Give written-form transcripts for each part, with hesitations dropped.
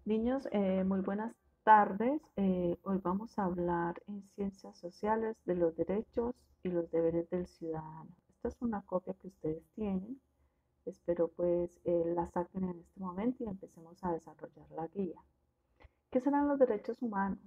Niños, muy buenas tardes. Hoy vamos a hablar en ciencias sociales de los derechos y los deberes del ciudadano. Esta es una copia que ustedes tienen. Espero pues la saquen en este momento y empecemos a desarrollar la guía. ¿Qué serán los derechos humanos?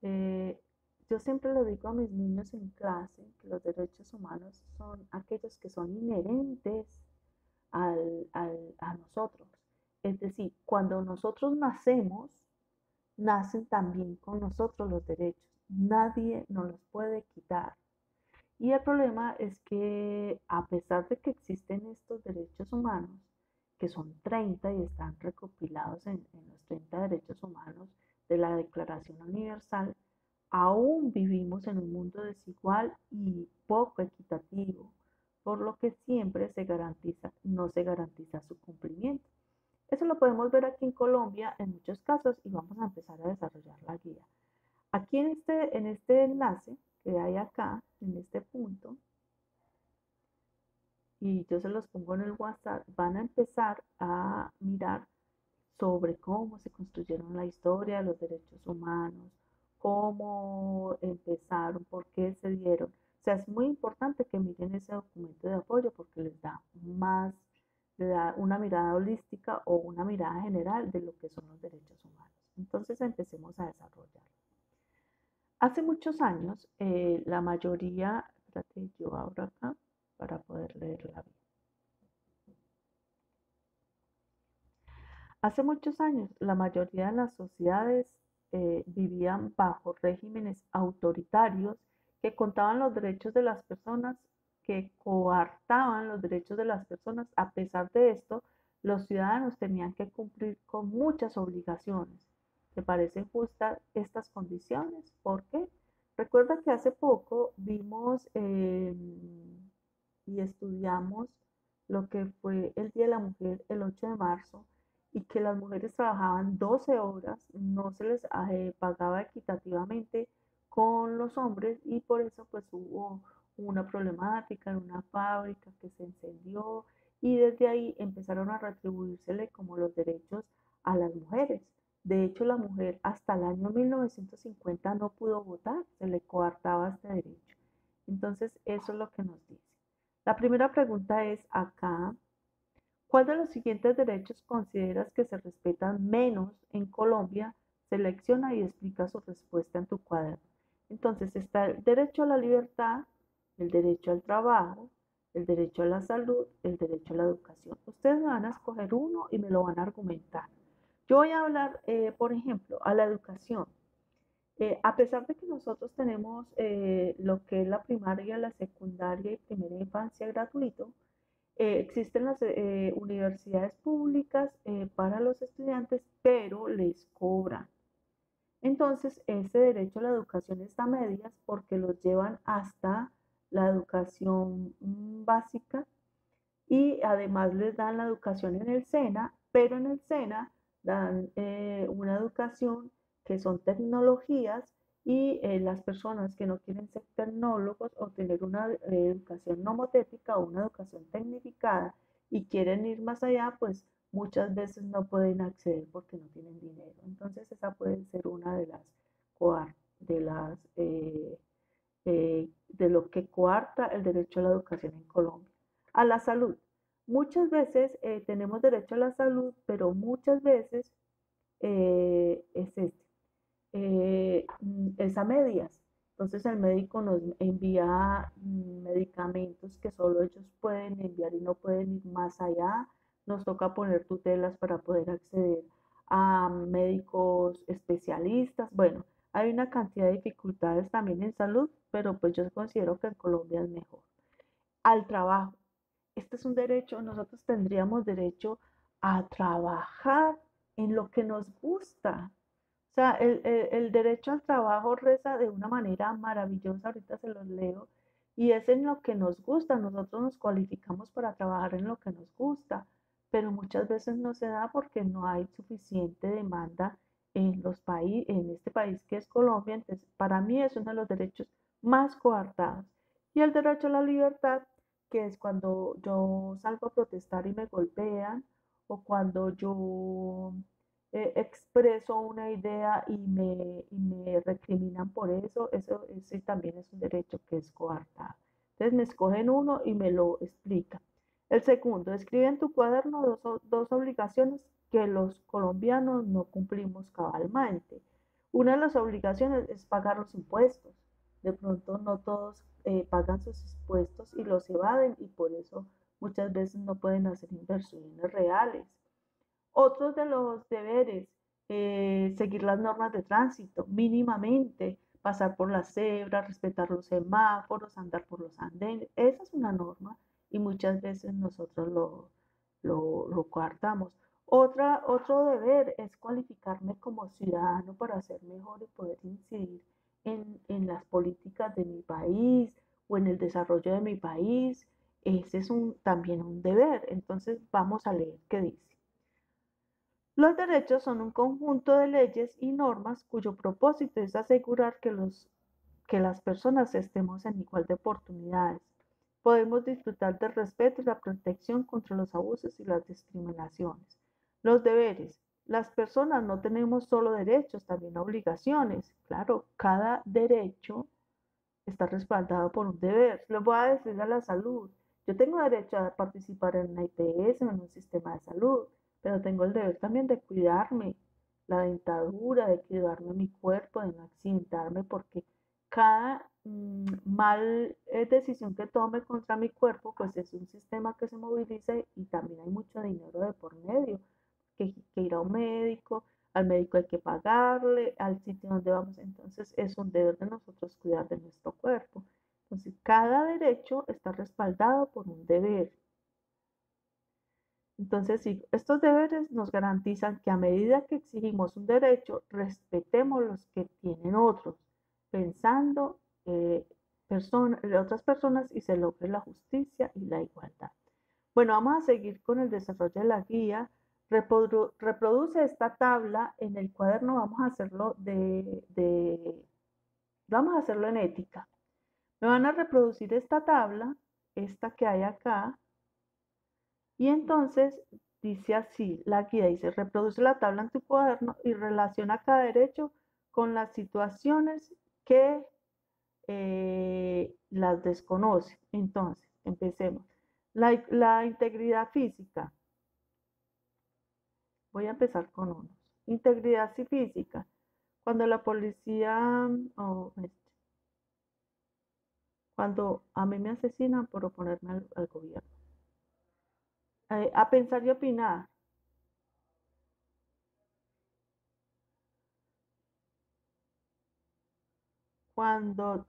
Eh, yo siempre le digo a mis niños en clase que los derechos humanos son aquellos que son inherentes a nosotros. Es decir, cuando nosotros nacemos, nacen también con nosotros los derechos. Nadie nos los puede quitar. Y el problema es que a pesar de que existen estos derechos humanos, que son 30 y están recopilados en los 30 derechos humanos de la Declaración Universal, aún vivimos en un mundo desigual y poco equitativo, por lo que siempre no se garantiza su cumplimiento. Eso lo podemos ver aquí en Colombia en muchos casos y vamos a empezar a desarrollar la guía. Aquí en este enlace que hay acá, en este punto, y yo se los pongo en el WhatsApp, van a empezar a mirar sobre cómo se construyeron la historia de los derechos humanos, cómo empezaron, por qué se dieron. O sea, es muy importante que miren ese documento de apoyo porque le da una mirada holística o una mirada general de lo que son los derechos humanos. Entonces empecemos a desarrollar. Hace muchos años, la mayoría, espérate, yo abro acá para poder leerla bien. Hace muchos años, la mayoría de las sociedades vivían bajo regímenes autoritarios que contaban los derechos de las personas, que coartaban los derechos de las personas. A pesar de esto, los ciudadanos tenían que cumplir con muchas obligaciones. ¿Te parecen justas estas condiciones? ¿Por qué? Recuerda que hace poco vimos y estudiamos lo que fue el Día de la Mujer el 8 de marzo y que las mujeres trabajaban 12 horas, no se les pagaba equitativamente con los hombres y por eso pues hubo una problemática en una fábrica que se encendió y desde ahí empezaron a retribuírsele como los derechos a las mujeres. De hecho, la mujer hasta el año 1950 no pudo votar, se le coartaba este derecho. Entonces, eso es lo que nos dice. La primera pregunta es acá, ¿cuál de los siguientes derechos consideras que se respetan menos en Colombia? Selecciona y explica su respuesta en tu cuaderno. Entonces está el derecho a la libertad, el derecho al trabajo, el derecho a la salud, el derecho a la educación. Ustedes me van a escoger uno y me lo van a argumentar. Yo voy a hablar, por ejemplo, a la educación. A pesar de que nosotros tenemos lo que es la primaria, la secundaria y primera infancia gratuito, existen las universidades públicas para los estudiantes, pero les cobran. Entonces, ese derecho a la educación está a medias porque los llevan hasta la educación básica y además les dan la educación en el SENA, pero en el SENA dan una educación que son tecnologías y las personas que no quieren ser tecnólogos o tener una educación nomotécnica o una educación tecnificada y quieren ir más allá, pues muchas veces no pueden acceder porque no tienen dinero. Entonces esa puede ser una de las de lo que coarta el derecho a la educación en Colombia. A la salud. Muchas veces tenemos derecho a la salud, pero muchas veces es a medias. Entonces el médico nos envía medicamentos que solo ellos pueden enviar y no pueden ir más allá. Nos toca poner tutelas para poder acceder a médicos especialistas. Bueno, hay una cantidad de dificultades también en salud, pero pues yo considero que en Colombia es mejor. Al trabajo. Este es un derecho, nosotros tendríamos derecho a trabajar en lo que nos gusta. O sea, el derecho al trabajo reza de una manera maravillosa, ahorita se los leo, y es en lo que nos gusta. Nosotros nos cualificamos para trabajar en lo que nos gusta, pero muchas veces no se da porque no hay suficiente demanda en este país que es Colombia. Entonces, para mí es uno de los derechos más coartados. Y el derecho a la libertad, que es cuando yo salgo a protestar y me golpean, o cuando yo expreso una idea y me recriminan por eso, ese también es un derecho que es coartado. Entonces me escogen uno y me lo explican. El segundo, escribe en tu cuaderno dos obligaciones que los colombianos no cumplimos cabalmente. Una de las obligaciones es pagar los impuestos. De pronto no todos pagan sus impuestos y los evaden y por eso muchas veces no pueden hacer inversiones reales. Otros de los deberes, seguir las normas de tránsito mínimamente, pasar por las cebras, respetar los semáforos, andar por los andenes. Esa es una norma y muchas veces nosotros lo coartamos. Otro deber es cualificarme como ciudadano para ser mejor y poder incidir en las políticas de mi país o en el desarrollo de mi país. Ese es también un deber. Entonces vamos a leer qué dice. Los derechos son un conjunto de leyes y normas cuyo propósito es asegurar que las personas estemos en igual de oportunidades. Podemos disfrutar del respeto y la protección contra los abusos y las discriminaciones. Los deberes. Las personas no tenemos solo derechos, también obligaciones. Claro, cada derecho está respaldado por un deber. Les voy a decir a la salud. Yo tengo derecho a participar en una IPS, en un sistema de salud, pero tengo el deber también de cuidarme, la dentadura, de cuidarme mi cuerpo, de no accidentarme, porque cada mal decisión que tome contra mi cuerpo, pues es un sistema que se moviliza y también hay mucho dinero de por medio, que ir a un médico, al médico hay que pagarle, al sitio donde vamos, entonces es un deber de nosotros cuidar de nuestro cuerpo. Entonces, cada derecho está respaldado por un deber. Entonces, sí, estos deberes nos garantizan que a medida que exigimos un derecho, respetemos los que tienen otros, pensando en otras personas y se logre la justicia y la igualdad. Bueno, vamos a seguir con el desarrollo de la guía. Reproduce esta tabla en el cuaderno, vamos a hacerlo en ética. Me van a reproducir esta tabla, esta que hay acá, y entonces dice así, la guía dice, reproduce la tabla en tu cuaderno y relaciona cada derecho con las situaciones que las desconoce. Entonces, empecemos. La integridad física. Voy a empezar con unos. Integridad física. Cuando la policía, cuando a mí me asesinan por oponerme al gobierno. A pensar y opinar. Cuando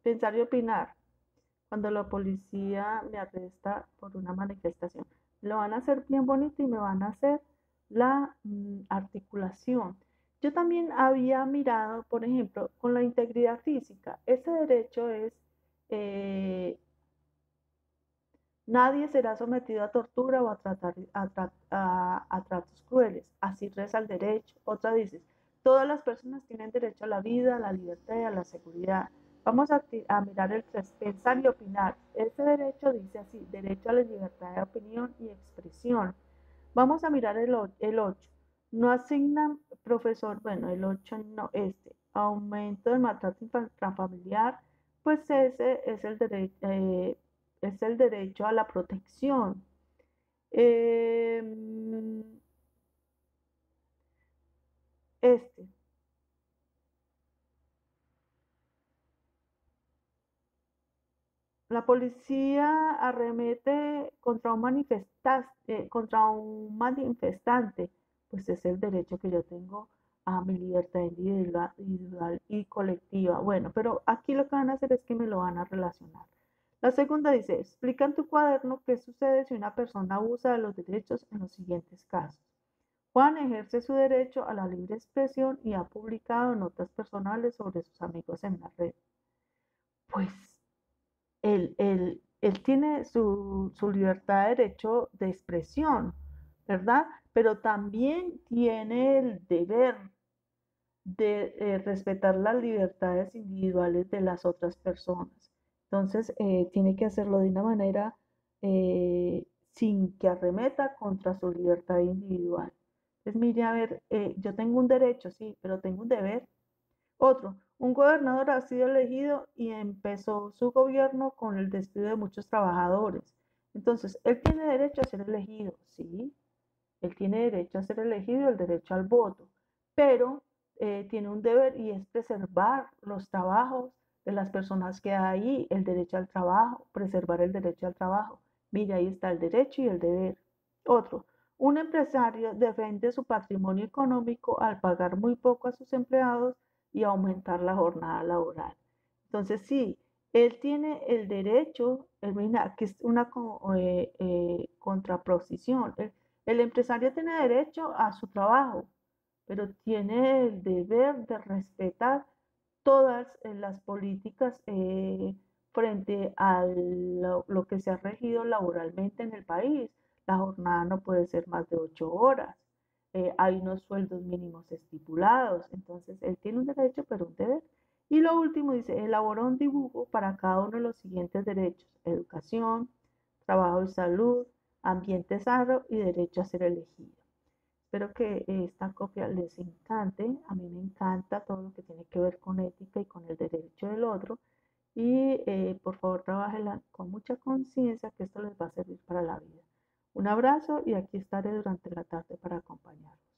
pensar y opinar. Cuando la policía me arresta por una manifestación. Lo van a hacer bien bonito y me van a hacer la articulación. Yo también había mirado, por ejemplo, con la integridad física. Ese derecho es, nadie será sometido a tortura o a tratos crueles. Así reza el derecho. Otra dice, todas las personas tienen derecho a la vida, a la libertad y a la seguridad. Vamos a mirar el 3, pensar y opinar. Este derecho dice así, derecho a la libertad de opinión y expresión. Vamos a mirar el 8. No asignan profesor, bueno, el 8 no, aumento del maltrato intrafamiliar, pues ese es el derecho a la protección. Eh, este, la policía arremete contra un manifestante, pues es el derecho que yo tengo a mi libertad individual y colectiva. Bueno, pero aquí lo que van a hacer es que me lo van a relacionar. La segunda dice, explica en tu cuaderno qué sucede si una persona abusa de los derechos en los siguientes casos. Juan ejerce su derecho a la libre expresión y ha publicado notas personales sobre sus amigos en la red. Pues él tiene su libertad de derecho de expresión, ¿verdad? Pero también tiene el deber de respetar las libertades individuales de las otras personas. Entonces, tiene que hacerlo de una manera sin que arremeta contra su libertad individual. Entonces, mire, a ver, yo tengo un derecho, sí, pero tengo un deber. Otro, un gobernador ha sido elegido y empezó su gobierno con el despido de muchos trabajadores. Entonces, él tiene derecho a ser elegido, sí, él tiene derecho a ser elegido, el derecho al voto, pero tiene un deber y es preservar los trabajos de las personas que hay ahí, el derecho al trabajo, preservar el derecho al trabajo. Mira, ahí está el derecho y el deber. Otro, un empresario defiende su patrimonio económico al pagar muy poco a sus empleados y aumentar la jornada laboral. Entonces, sí, él tiene el derecho, mira, que es una contraposición. El empresario tiene derecho a su trabajo, pero tiene el deber de respetar todas las políticas frente a lo que se ha regido laboralmente en el país. La jornada no puede ser más de 8 horas. Hay unos sueldos mínimos estipulados. Entonces, él tiene un derecho, pero un deber. Y lo último dice, elabora un dibujo para cada uno de los siguientes derechos: educación, trabajo y salud, ambiente sano y derecho a ser elegido. Espero que esta copia les encante. A mí me encanta todo lo que tiene que ver con ética y con el derecho del otro. Y por favor, trabajenla con mucha conciencia, que esto les va a servir para la vida. Un abrazo y aquí estaré durante la tarde para acompañarlos.